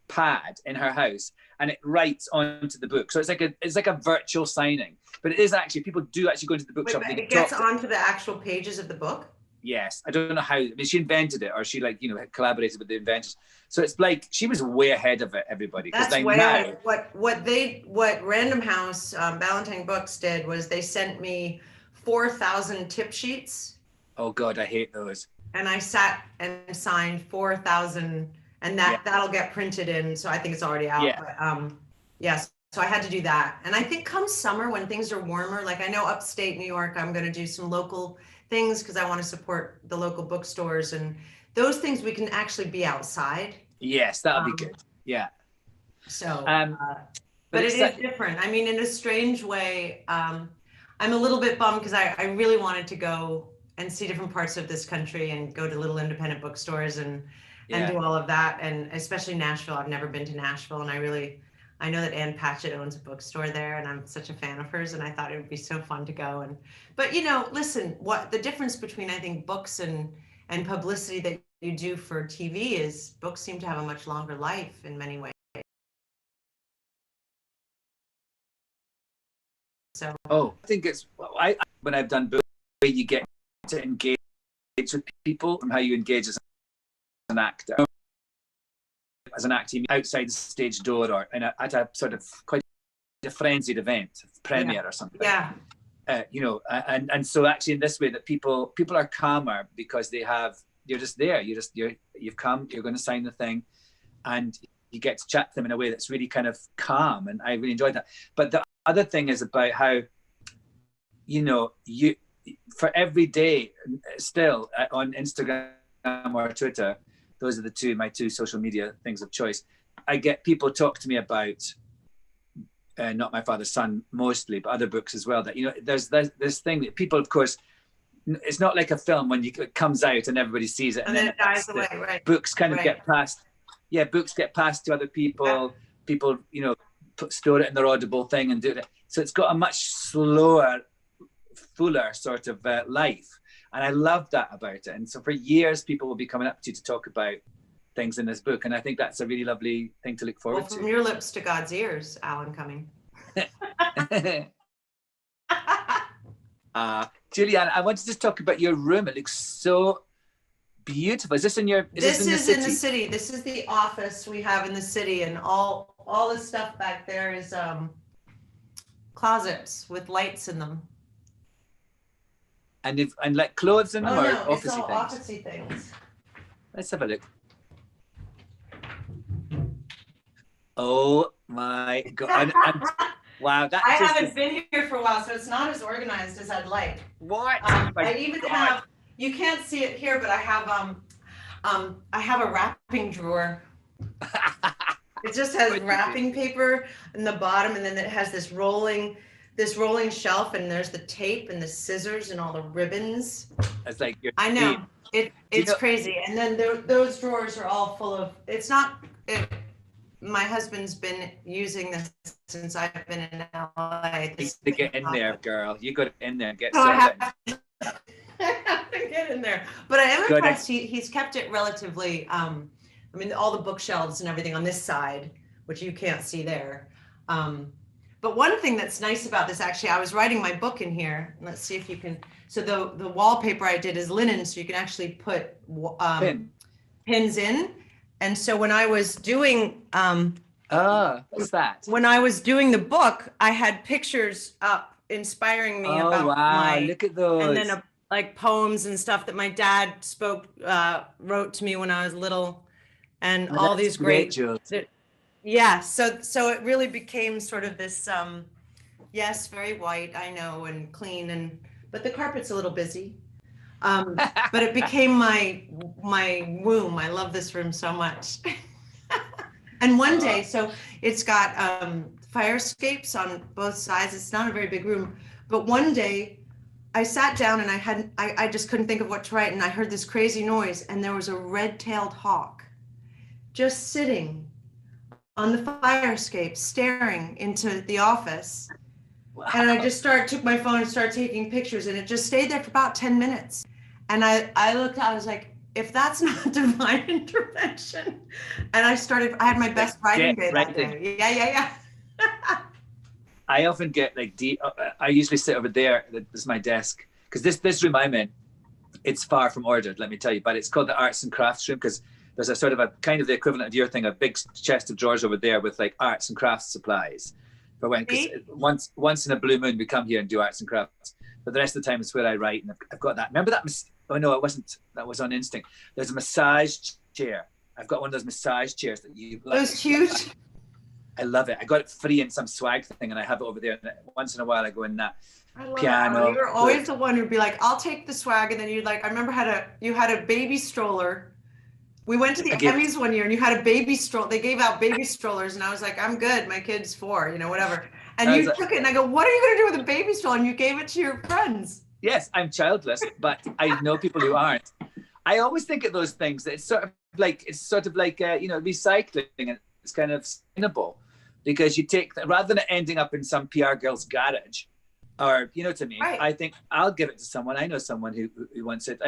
pad in her house and it writes onto the book. So it's like a virtual signing, but it is actually, people do actually go into the bookshop. It gets onto the actual pages of the book? Yes, I don't know how. I mean, she invented it, or she collaborated with the inventors. So it's like she was way ahead of it. Everybody, that's way ahead. What Random House Ballantine Books did was they sent me 4,000 tip sheets. Oh God, I hate those. And I sat and signed 4,000, and that'll get printed in. So I think it's already out. Yeah. But, yes. So I had to do that, and I think come summer when things are warmer, like I know upstate New York, I'm going to do some local things because I want to support the local bookstores, and those things we can actually be outside. Yes, that'll be good. Yeah. So, but it is different. I mean, in a strange way, I'm a little bit bummed because I really wanted to go and see different parts of this country and go to little independent bookstores and do all of that. And especially Nashville. I've never been to Nashville, and I know that Ann Patchett owns a bookstore there, and I'm such a fan of hers, and I thought it would be so fun to go. But listen, what the difference between, I think, books and publicity that you do for TV is books seem to have a much longer life in many ways. So I think it's when I've done books, you get to engage with people from how you engage as an actor. As an actor, outside the stage door or at a sort of quite a frenzied event, premiere or something. Yeah. And so actually in this way that people are calmer because you're just there. You've come, you're going to sign the thing, and you get to chat to them in a way that's really kind of calm, and I really enjoyed that. But the other thing is about how, you for every day still on Instagram or Twitter. Those are my two social media things of choice. I get people talk to me about Not My Father's Son mostly, but other books as well. That there's this thing that people, of course, it's not like a film when it comes out and everybody sees it and then it dies away. Right. Books kind of get passed. Yeah, books get passed to other people. Yeah. People, store it in their Audible thing and do it. So it's got a much slower fuller sort of life. And I love that about it. And so for years, people will be coming up to you to talk about things in this book. And I think that's a really lovely thing to look forward From to. your lips to God's ears, Alan Cumming. Juliana, I want to just talk about your room. It looks so beautiful. Is this in your? This is in the city. This is the office we have in the city, and all the stuff back there is closets with lights in them. And like clothes in them, Oh or no, it's all officey things? officey things. Let's have a look. Oh my God! Wow, that I haven't been here for a while, so it's not as organized as I'd like. What? I even have. You can't see it here, but I have a wrapping drawer. It just has wrapping paper in the bottom, and then it has this rolling shelf, and there's the tape and the scissors and all the ribbons. It's like I know it's crazy. And then those drawers are all full of. It's not. My husband's been using this since I've been in LA. To get in there, girl. You got in there and get I started. have to get in there. But I am impressed. He's kept it relatively. I mean, all the bookshelves and everything on this side, which you can't see there. But one thing that's nice about this, actually, I was writing my book in here. Let's see if you can. So the wallpaper I did is linen, so you can actually put pins in. And so when I was doing what's that? When I was doing the book, I had pictures up inspiring me about look at those. And then like poems and stuff that my dad wrote to me when I was little, and all these great yeah, so it really became sort of this yes, very white, I know, and clean, but the carpet's a little busy. But it became my womb. I love this room so much. And one day, so it's got fire escapes on both sides. It's not a very big room, but one day I sat down and I just couldn't think of what to write, and I heard this crazy noise, and there was a red-tailed hawk just sitting on the fire escape, staring into the office. Wow. And I just took my phone and started taking pictures, and it just stayed there for about 10 minutes. And I looked out, I was like, if that's not divine intervention. And I had my best writing day that day. Yeah. I often get I usually sit over there, this is my desk, because this room I'm in, it's far from ordered, let me tell you, but it's called the arts and crafts room, because there's a sort of a kind of the equivalent of your thing, a big chest of drawers over there with like arts and crafts supplies. For when, because once in a blue moon we come here and do arts and crafts, but the rest of the time it's where I write, and I've got that. Remember that? Oh no, it wasn't. That was on instinct. There's a massage chair. I've got one of those massage chairs that you. It was huge. I love it. I got it free in some swag thing, and I have it over there. And once in a while, I go in that I piano. You were always the one who'd be like, "I'll take the swag," and then you'd like. I remember you had a baby stroller. We went to the Emmys one year, and you had a baby stroller. They gave out baby strollers, and I was like, "I'm good. My kid's 4, whatever." And you took it, and I go, "What are you going to do with a baby stroller?" And you gave it to your friends. Yes, I'm childless, but I know people who aren't. I always think of those things that it's sort of like recycling, and it's kind of sustainable, because you take rather than it ending up in some PR girl's garage, or to me, right. I think I'll give it to someone. I know someone who wants it.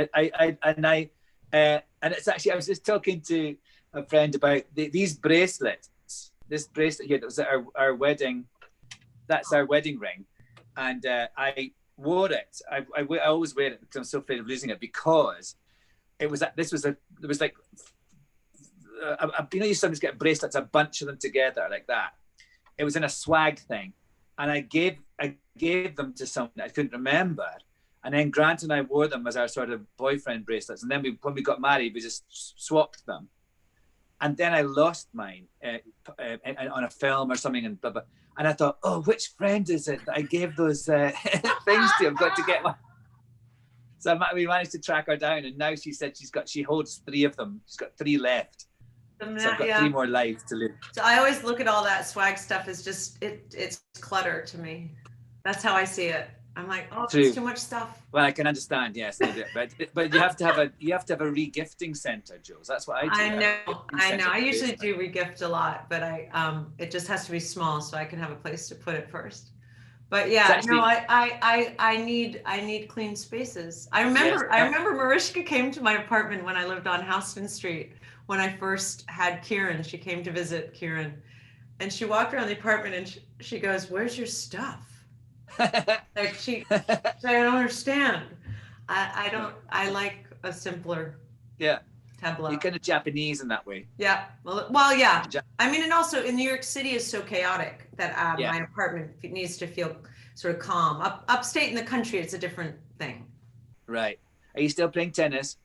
And it's actually, I was just talking to a friend about these bracelets. This bracelet here that was at our wedding. That's our wedding ring, and I wore it. I always wear it because I'm so afraid of losing it, because it was like you sometimes get bracelets, a bunch of them together like that. It was in a swag thing, and I gave them to someone I couldn't remember, and then Grant and I wore them as our sort of boyfriend bracelets, and then when we got married, we just swapped them, and then I lost mine on a film or something, and blah blah. And I thought, oh, which friend is it that I gave those things to? I've got to get one. So we managed to track her down, and now she said she holds 3 of them. She's got 3 left. So I've got 3 more lives to live. So I always look at all that swag stuff as just it's clutter to me. That's how I see it. I'm like, oh, it's too much stuff. Well, I can understand, yes, but you have to have a re-gifting center, Jules. That's what I do. I know. I usually do re-gift a lot, but it just has to be small so I can have a place to put it first. But yeah, actually, no, I need clean spaces. I remember Mariska came to my apartment when I lived on Houston Street when I first had Kieran. She came to visit Kieran, and she walked around the apartment and she goes, "Where's your stuff?" Like she said, "I don't understand. I like a simpler tableau." You're kind of Japanese in that way. Yeah. Well, yeah. I mean, and also in New York City is so chaotic that my apartment needs to feel sort of calm. Upstate in the country, it's a different thing. Right. Are you still playing tennis?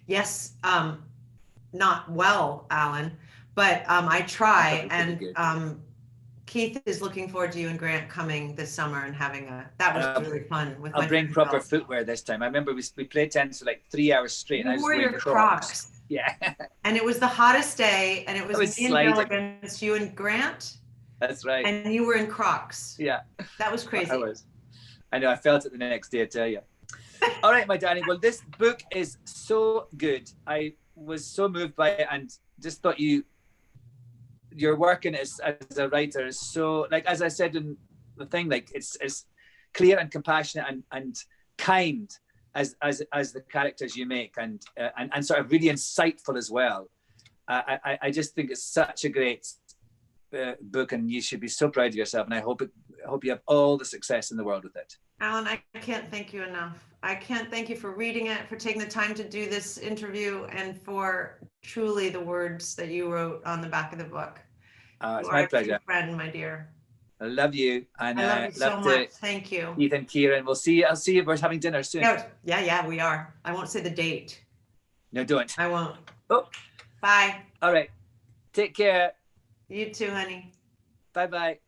Yes. Not well, Alan, but I try. And Keith is looking forward to you and Grant coming this summer and having that was really fun. I'll bring proper footwear this time. I remember we played tennis for like 3 hours straight. You wore your Crocs. Yeah. And it was the hottest day, and it was me and Bill against you and Grant. That's right. And you were in Crocs. Yeah. That was crazy. I know. I felt it the next day, I tell you. All right, my darling. Well, this book is so good. I was so moved by it, and just thought your work in it as a writer is so, like, as I said in the thing, like it's clear and compassionate and kind as the characters you make, and sort of really insightful as well. I just think it's such a great book, and you should be so proud of yourself. And I hope you have all the success in the world with it. Alan, I can't thank you enough. I can't thank you for reading it, for taking the time to do this interview, and for truly the words that you wrote on the back of the book. It's my pleasure. Friend, my dear. I love you, and I love you so much. Thank you, Ethan, Kieran. I'll see you. We're having dinner soon. Yeah, we are. I won't say the date. No, don't. I won't. Oh, bye. All right. Take care. You too, honey. Bye.